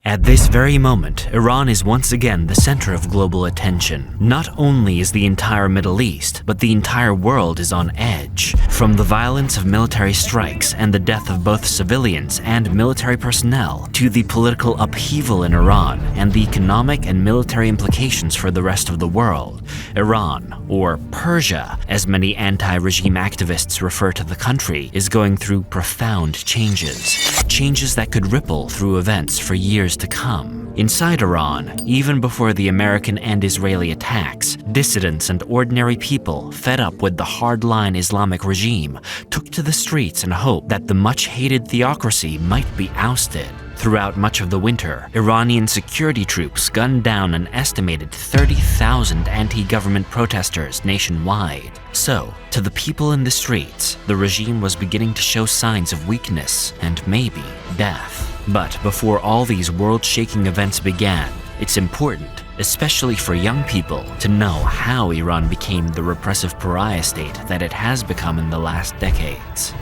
At this very moment, Iran is once again the center of global attention. Not only is the entire Middle East, but the entire world is on edge. From the violence of military strikes and the death of both civilians and military personnel, to the political upheaval in Iran and the economic and military implications for the rest of the world, Iran, or Persia, as many anti-regime activists refer to the country, is going through profound changes. Changes that could ripple through events for years to come. Inside Iran, even before the American and Israeli attacks, dissidents and ordinary people, fed up with the hardline Islamic regime, took to the streets in hope that the much-hated theocracy might be ousted. Throughout much of the winter, Iranian security troops gunned down an estimated 30,000 anti-government protesters nationwide. So, to the people in the streets, the regime was beginning to show signs of weakness and maybe death. But before all these world-shaking events began, it's important, especially for young people, to know how Iran became the repressive pariah state that it has become in the last decades.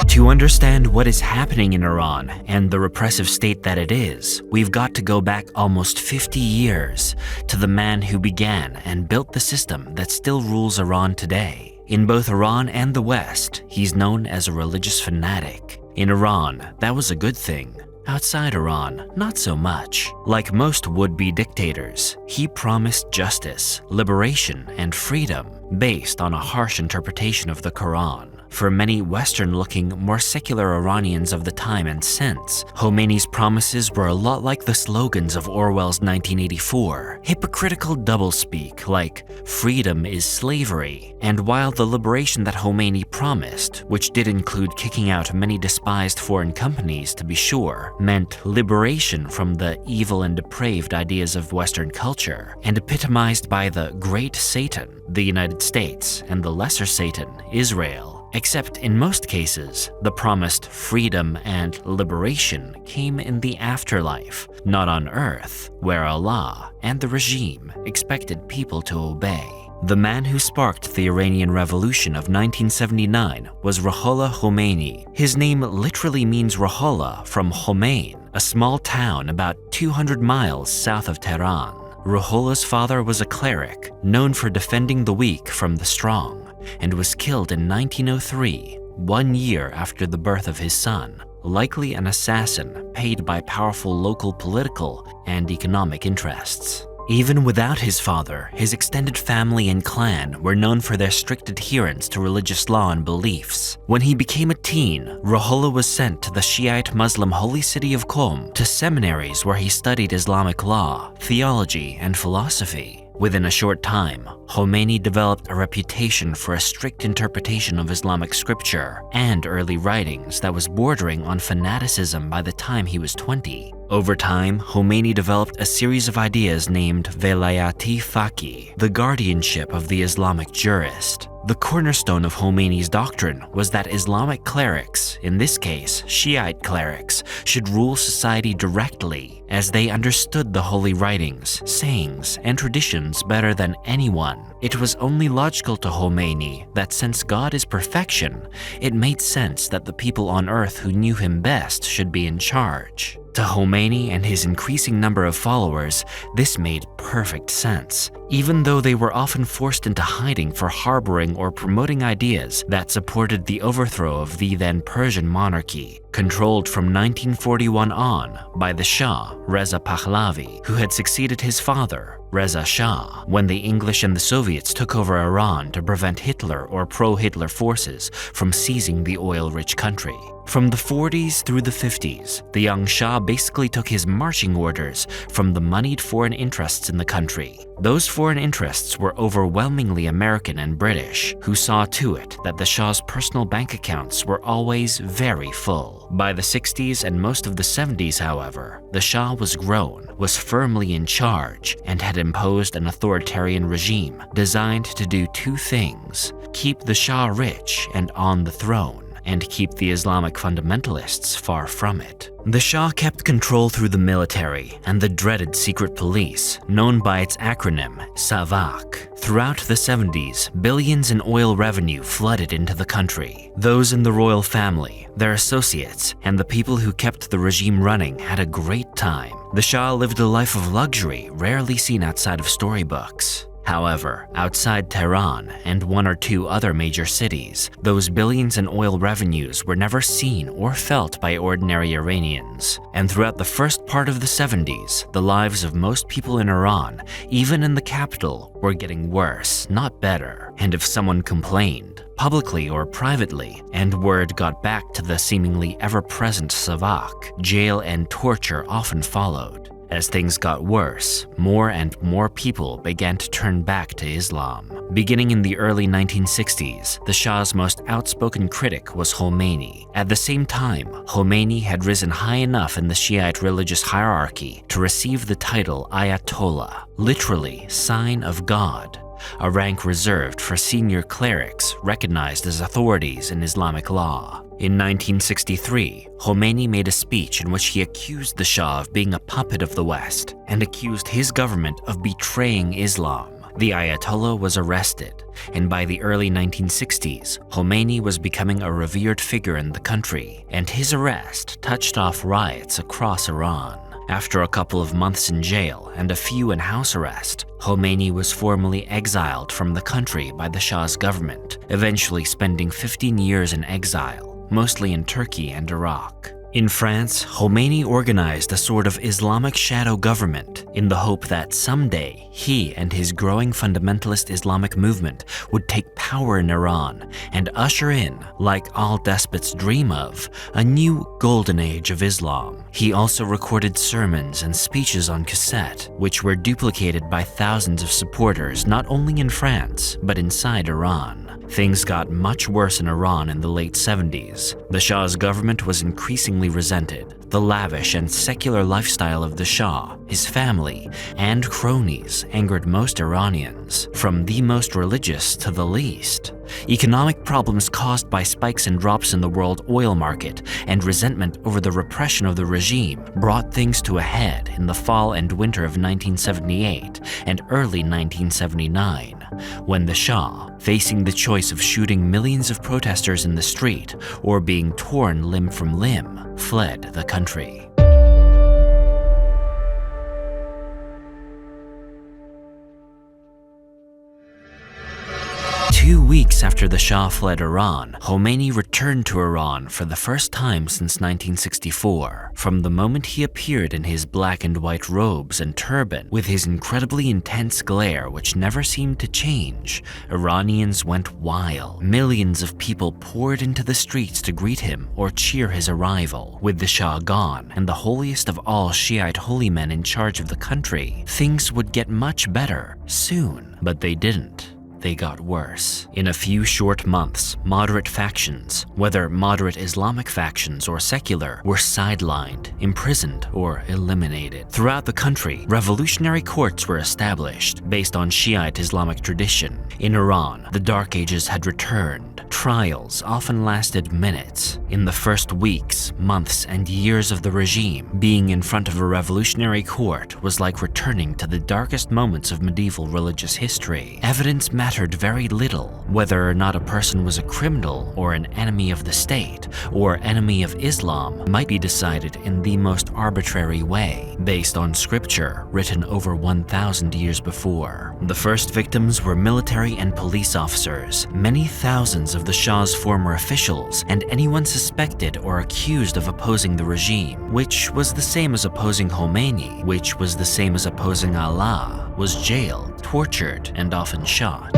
To understand what is happening in Iran and the repressive state that it is, we've got to go back almost 50 years to the man who began and built the system that still rules Iran today. In both Iran and the West, he's known as a religious fanatic. In Iran, that was a good thing. Outside Iran, not so much. Like most would-be dictators, he promised justice, liberation, and freedom based on a harsh interpretation of the Quran. For many Western-looking, more secular Iranians of the time and since, Khomeini's promises were a lot like the slogans of Orwell's 1984, hypocritical doublespeak like "freedom is slavery." And while the liberation that Khomeini promised, which did include kicking out many despised foreign companies to be sure, meant liberation from the evil and depraved ideas of Western culture, and epitomized by the Great Satan, the United States, and the Lesser Satan, Israel. Except in most cases, the promised freedom and liberation came in the afterlife, not on Earth, where Allah and the regime expected people to obey. The man who sparked the Iranian Revolution of 1979 was Ruhollah Khomeini. His name literally means Ruhollah from Khomein, a small town about 200 miles south of Tehran. Ruhollah's father was a cleric, known for defending the weak from the strong, and was killed in 1903, 1 year after the birth of his son, likely an assassin paid by powerful local political and economic interests. Even without his father, his extended family and clan were known for their strict adherence to religious law and beliefs. When he became a teen, Ruhollah was sent to the Shiite Muslim holy city of Qom to seminaries where he studied Islamic law, theology, and philosophy. Within a short time, Khomeini developed a reputation for a strict interpretation of Islamic scripture and early writings that was bordering on fanaticism by the time he was 20. Over time, Khomeini developed a series of ideas named Velayati Faqih, the guardianship of the Islamic jurist. The cornerstone of Khomeini's doctrine was that Islamic clerics, in this case Shiite clerics, should rule society directly, as they understood the holy writings, sayings, and traditions better than anyone. It was only logical to Khomeini that since God is perfection, it made sense that the people on earth who knew him best should be in charge. To Khomeini and his increasing number of followers, this made perfect sense, even though they were often forced into hiding for harboring or promoting ideas that supported the overthrow of the then Persian monarchy, controlled from 1941 on by the Shah, Reza Pahlavi, who had succeeded his father, Reza Shah, when the English and the Soviets took over Iran to prevent Hitler or pro-Hitler forces from seizing the oil-rich country. From the 40s through the 50s, the young Shah basically took his marching orders from the moneyed foreign interests in the country. Those foreign interests were overwhelmingly American and British, who saw to it that the Shah's personal bank accounts were always very full. By the 60s and most of the 70s, however, the Shah was grown, was firmly in charge, and had imposed an authoritarian regime designed to do two things: keep the Shah rich and on the throne, and keep the Islamic fundamentalists far from it. The Shah kept control through the military and the dreaded secret police, known by its acronym SAVAK. Throughout the 70s, billions in oil revenue flooded into the country. Those in the royal family, their associates, and the people who kept the regime running had a great time. The Shah lived a life of luxury rarely seen outside of storybooks. However, outside Tehran and one or two other major cities, those billions in oil revenues were never seen or felt by ordinary Iranians. And throughout the first part of the 70s, the lives of most people in Iran, even in the capital, were getting worse, not better. And if someone complained, publicly or privately, and word got back to the seemingly ever-present Savak, jail and torture often followed. As things got worse, more and more people began to turn back to Islam. Beginning in the early 1960s, the Shah's most outspoken critic was Khomeini. At the same time, Khomeini had risen high enough in the Shiite religious hierarchy to receive the title Ayatollah, literally sign of God, a rank reserved for senior clerics recognized as authorities in Islamic law. In 1963, Khomeini made a speech in which he accused the Shah of being a puppet of the West and accused his government of betraying Islam. The Ayatollah was arrested, and by the early 1960s, Khomeini was becoming a revered figure in the country, and his arrest touched off riots across Iran. After a couple of months in jail and a few in house arrest, Khomeini was formally exiled from the country by the Shah's government, eventually spending 15 years in exile, mostly in Turkey and Iraq. In France, Khomeini organized a sort of Islamic shadow government in the hope that someday he and his growing fundamentalist Islamic movement would take power in Iran and usher in, like all despots dream of, a new golden age of Islam. He also recorded sermons and speeches on cassette, which were duplicated by thousands of supporters not only in France, but inside Iran. Things got much worse in Iran in the late 70s. The Shah's government was increasingly resented. The lavish and secular lifestyle of the Shah, his family, and cronies angered most Iranians, from the most religious to the least. Economic problems caused by spikes and drops in the world oil market and resentment over the repression of the regime brought things to a head in the fall and winter of 1978 and early 1979, when the Shah, facing the choice of shooting millions of protesters in the street or being torn limb from limb, fled the country. 2 weeks after the Shah fled Iran, Khomeini returned to Iran for the first time since 1964. From the moment he appeared in his black and white robes and turban, with his incredibly intense glare which never seemed to change, Iranians went wild. Millions of people poured into the streets to greet him or cheer his arrival. With the Shah gone and the holiest of all Shiite holy men in charge of the country, things would get much better soon, but they didn't. They got worse. In a few short months, moderate factions, whether moderate Islamic factions or secular, were sidelined, imprisoned, or eliminated. Throughout the country, revolutionary courts were established based on Shiite Islamic tradition. In Iran, the Dark Ages had returned. Trials often lasted minutes. In the first weeks, months, and years of the regime, being in front of a revolutionary court was like returning to the darkest moments of medieval religious history. Evidence mattered very little. Whether or not a person was a criminal or an enemy of the state or enemy of Islam might be decided in the most arbitrary way, based on scripture written over 1,000 years before. The first victims were military and police officers, many thousands of the Shah's former officials, and anyone suspected or accused of opposing the regime, which was the same as opposing Khomeini, which was the same as opposing Allah, was jailed, tortured, and often shot.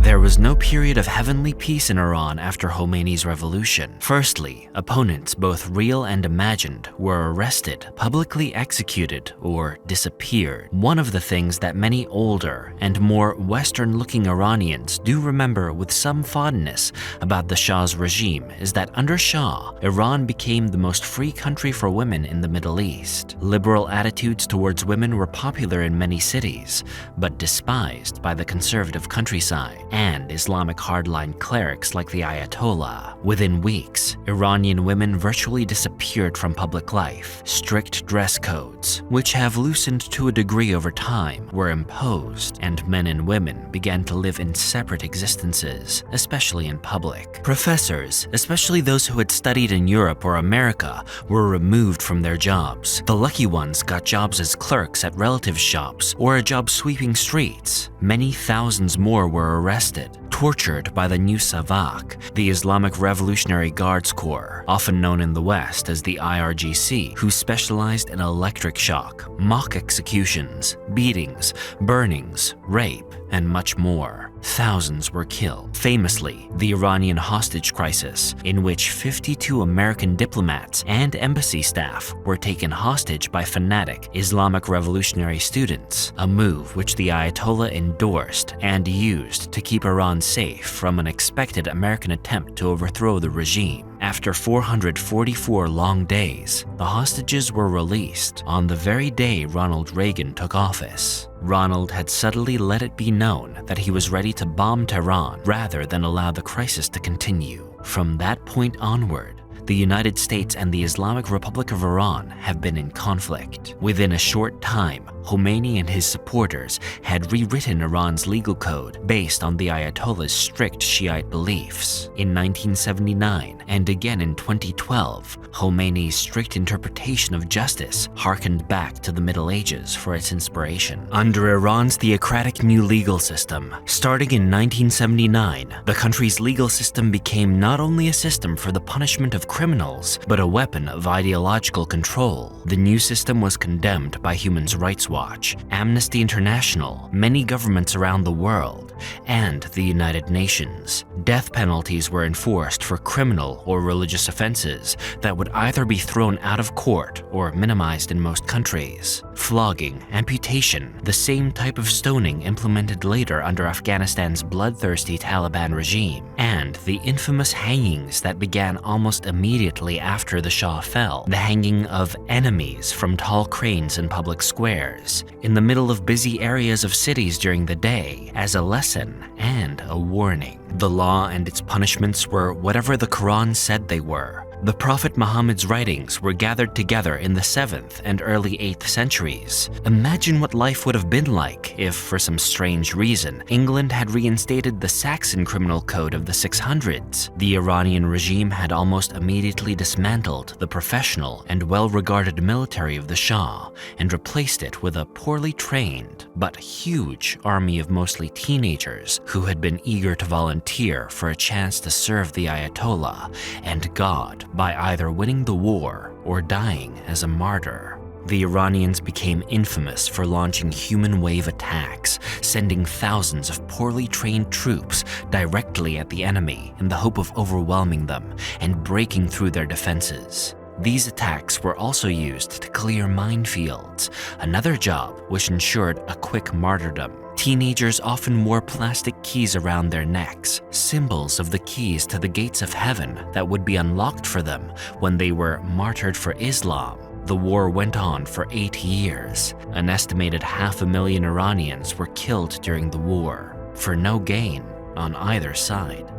There there was no period of heavenly peace in Iran after Khomeini's revolution. Firstly, opponents, both real and imagined, were arrested, publicly executed, or disappeared. One of the things that many older and more Western-looking Iranians do remember with some fondness about the Shah's regime is that under Shah, Iran became the most free country for women in the Middle East. Liberal attitudes towards women were popular in many cities, but despised by the conservative countryside and Islamic hardline clerics like the Ayatollah. Within weeks, Iranian women virtually disappeared from public life. Strict dress codes, which have loosened to a degree over time, were imposed, and men and women began to live in separate existences, especially in public. Professors, especially those who had studied in Europe or America, were removed from their jobs. The lucky ones got jobs as clerks at relatives' shops or a job sweeping streets. Many thousands more were arrested, tortured by the new Savak, the Islamic Revolutionary Guards Corps, often known in the West as the IRGC, who specialized in electric shock, mock executions, beatings, burnings, rape, and much more. Thousands were killed. Famously, the Iranian hostage crisis, in which 52 American diplomats and embassy staff were taken hostage by fanatic Islamic revolutionary students, a move which the Ayatollah endorsed and used to keep Iran safe from an expected American attempt to overthrow the regime. After 444 long days, the hostages were released on the very day Ronald Reagan took office. Ronald had subtly let it be known that he was ready to bomb Tehran rather than allow the crisis to continue. From that point onward, the United States and the Islamic Republic of Iran have been in conflict. Within a short time, Khomeini and his supporters had rewritten Iran's legal code based on the Ayatollah's strict Shiite beliefs. In 1979 and again in 2012, Khomeini's strict interpretation of justice harkened back to the Middle Ages for its inspiration. Under Iran's theocratic new legal system, starting in 1979, the country's legal system became not only a system for the punishment of criminals, but a weapon of ideological control. The new system was condemned by Human Rights Watch, Amnesty International, many governments around the world, and the United Nations. Death penalties were enforced for criminal or religious offenses that would either be thrown out of court or minimized in most countries. Flogging, amputation, the same type of stoning implemented later under Afghanistan's bloodthirsty Taliban regime, and the infamous hangings that began almost immediately after the Shah fell, the hanging of enemies from tall cranes in public squares, in the middle of busy areas of cities during the day, as a lesson and a warning. The law and its punishments were whatever the Quran said they were. The Prophet Muhammad's writings were gathered together in the 7th and early 8th centuries. Imagine what life would have been like if, for some strange reason, England had reinstated the Saxon criminal code of the 600s. The Iranian regime had almost immediately dismantled the professional and well-regarded military of the Shah and replaced it with a poorly trained but huge army of mostly teenagers who had been eager to volunteer for a chance to serve the Ayatollah and God by either winning the war or dying as a martyr. The Iranians became infamous for launching human wave attacks, sending thousands of poorly trained troops directly at the enemy in the hope of overwhelming them and breaking through their defenses. These attacks were also used to clear minefields, another job which ensured a quick martyrdom. Teenagers often wore plastic keys around their necks, symbols of the keys to the gates of heaven that would be unlocked for them when they were martyred for Islam. The war went on for 8 years. An estimated 500,000 Iranians were killed during the war, for no gain on either side.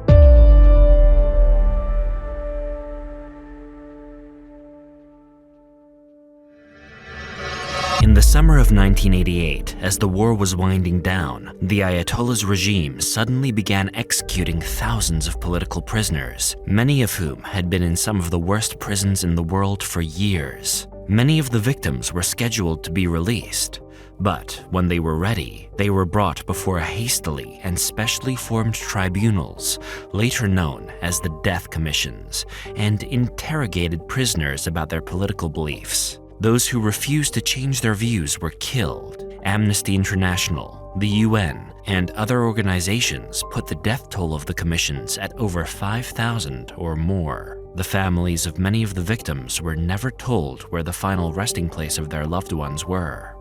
In the summer of 1988, as the war was winding down, the Ayatollah's regime suddenly began executing thousands of political prisoners, many of whom had been in some of the worst prisons in the world for years. Many of the victims were scheduled to be released, but when they were ready, they were brought before hastily and specially formed tribunals, later known as the Death Commissions, and interrogated prisoners about their political beliefs. Those who refused to change their views were killed. Amnesty International, The UN and other organizations put the death toll of the commissions at over 5,000 or more. The families of many of the victims were never told where the final resting place of their loved ones were.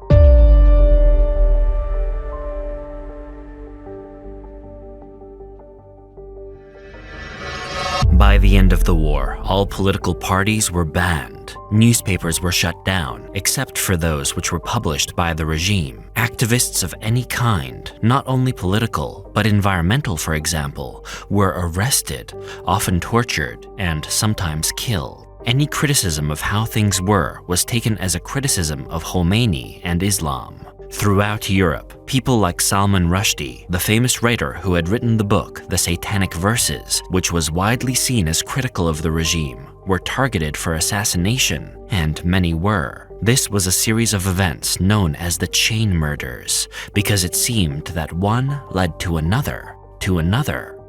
By the end of the war, all political parties were banned. Newspapers were shut down, except for those which were published by the regime. Activists of any kind, not only political, but environmental for example, were arrested, often tortured, and sometimes killed. Any criticism of how things were was taken as a criticism of Khomeini and Islam. Throughout Europe, people like Salman Rushdie, the famous writer who had written the book The Satanic Verses, which was widely seen as critical of the regime, were targeted for assassination, and many were. This was a series of events known as the chain murders, because it seemed that one led to another,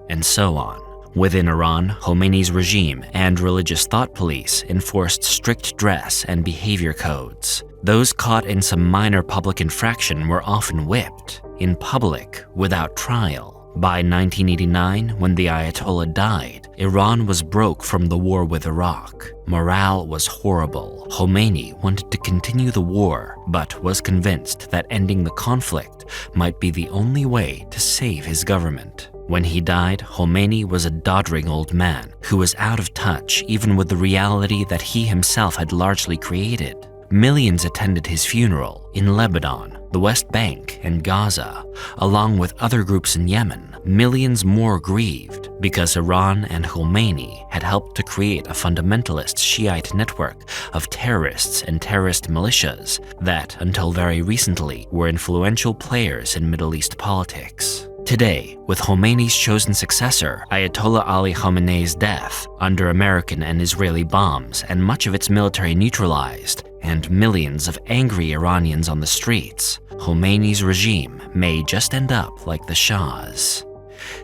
and so on. Within Iran, Khomeini's regime and religious thought police enforced strict dress and behavior codes. Those caught in some minor public infraction were often whipped, in public, without trial. By 1989, when the Ayatollah died, Iran was broke from the war with Iraq. Morale was horrible. Khomeini wanted to continue the war, but was convinced that ending the conflict might be the only way to save his government. When he died, Khomeini was a doddering old man who was out of touch even with the reality that he himself had largely created. Millions attended his funeral in Lebanon, the West Bank, and Gaza, along with other groups in Yemen. Millions more grieved because Iran and Khomeini had helped to create a fundamentalist Shiite network of terrorists and terrorist militias that, until very recently, were influential players in Middle East politics. Today, with Khomeini's chosen successor, Ayatollah Ali Khamenei's death, under American and Israeli bombs, and much of its military neutralized, and millions of angry Iranians on the streets, Khomeini's regime may just end up like the Shah's.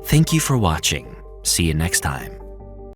Thank you for watching. See you next time.